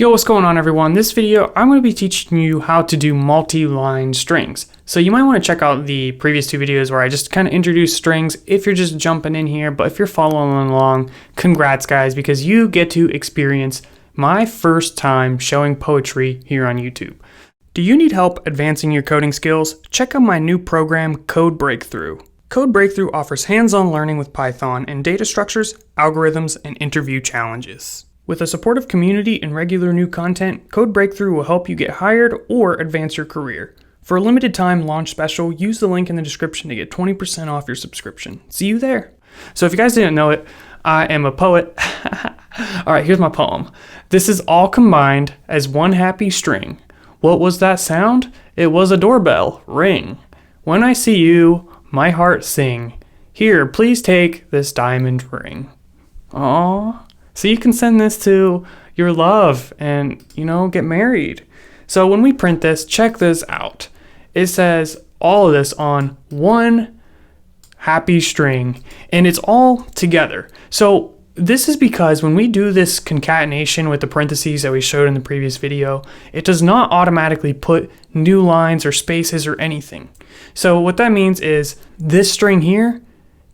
Yo, what's going on everyone? This video, I'm going to be teaching you how to do multi-line strings. So you might want to check out the previous two videos where I just kind of introduced strings if you're just jumping in here, but if you're following along, congrats guys, because you get to experience my first time showing poetry here on YouTube. Do you need help advancing your coding skills? Check out my new program, Code Breakthrough. Code Breakthrough offers hands-on learning with Python and data structures, algorithms, and interview challenges. With a supportive community and regular new content, Code Breakthrough will help you get hired or advance your career. For a limited time launch special, use the link in the description to get 20% off your subscription. See you there. So if you guys didn't know it, I am a poet. Alright, here's my poem. This is all combined as one happy string. What was that sound? It was a doorbell. Ring. When I see you, my heart sing. Here, please take this diamond ring. Aww. So you can send this to your love and, get married. So when we print this, check this out. It says all of this on one happy string, and it's all together. So this is because when we do this concatenation with the parentheses that we showed in the previous video, it does not automatically put new lines or spaces or anything. So what that means is this string here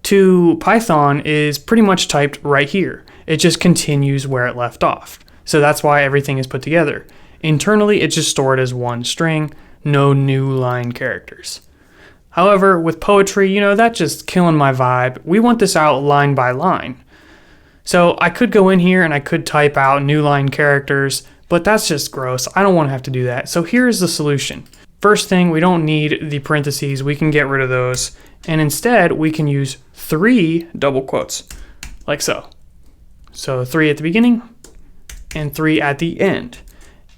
to Python is pretty much typed right here. It just continues where it left off. So that's why everything is put together. Internally, it's just stored as one string, no new line characters. However, with poetry, that's just killing my vibe. We want this out line by line. So I could go in here and I could type out new line characters, but that's just gross. I don't want to have to do that. So here's the solution. First thing, we don't need the parentheses. We can get rid of those. And instead, we can use 3 double quotes, like so. So 3 at the beginning and 3 at the end.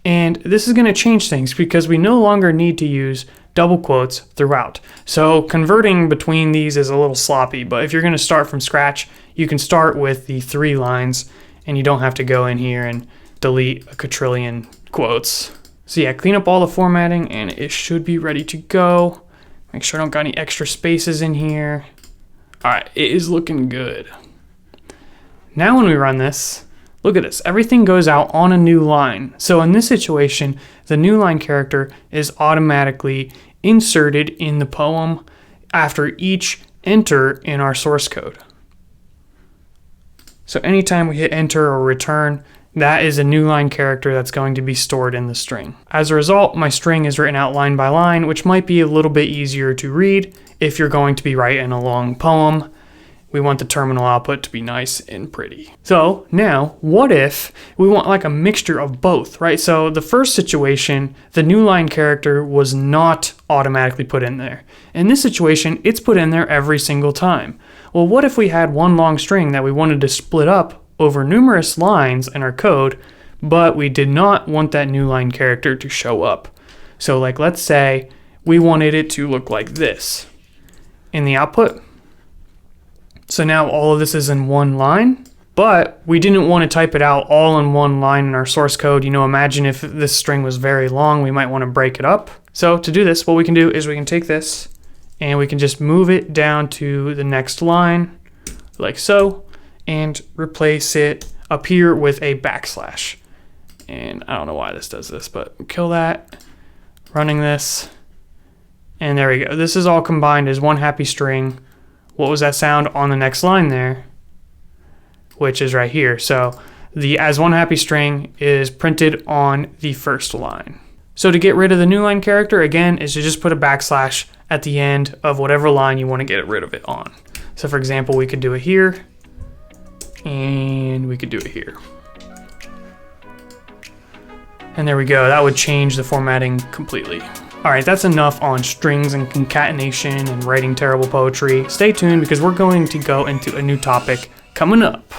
And this is going to change things because we no longer need to use double quotes throughout. So converting between these is a little sloppy, but if you're going to start from scratch, you can start with the 3 lines and you don't have to go in here and delete a quadrillion quotes. So yeah, clean up all the formatting and it should be ready to go. Make sure I don't got any extra spaces in here. All right, it is looking good. Now when we run this, look at this. Everything goes out on a new line. So in this situation, the new line character is automatically inserted in the poem after each enter in our source code. So anytime we hit enter or return, that is a new line character that's going to be stored in the string. As a result, my string is written out line by line, which might be a little bit easier to read if you're going to be writing a long poem. We want the terminal output to be nice and pretty. So now, what if we want like a mixture of both, right? So the first situation, the new line character was not automatically put in there. In this situation, it's put in there every single time. Well, what if we had one long string that we wanted to split up over numerous lines in our code, but we did not want that new line character to show up? So like, let's say we wanted it to look like this in the output. So now all of this is in one line, but we didn't want to type it out all in one line in our source code. Imagine if this string was very long, we might want to break it up. So to do this, what we can do is we can take this and we can just move it down to the next line like so and replace it up here with a backslash. And I don't know why this does this, but kill that, running this, and there we go. This is all combined as one happy string. What was that sound on the next line there? Which is right here. So the as one happy string is printed on the first line. So to get rid of the new line character, again, is to just put a backslash at the end of whatever line you want to get rid of it on. So for example, we could do it here, and we could do it here. And there we go. That would change the formatting completely. All right, that's enough on strings and concatenation and writing terrible poetry. Stay tuned because we're going to go into a new topic coming up.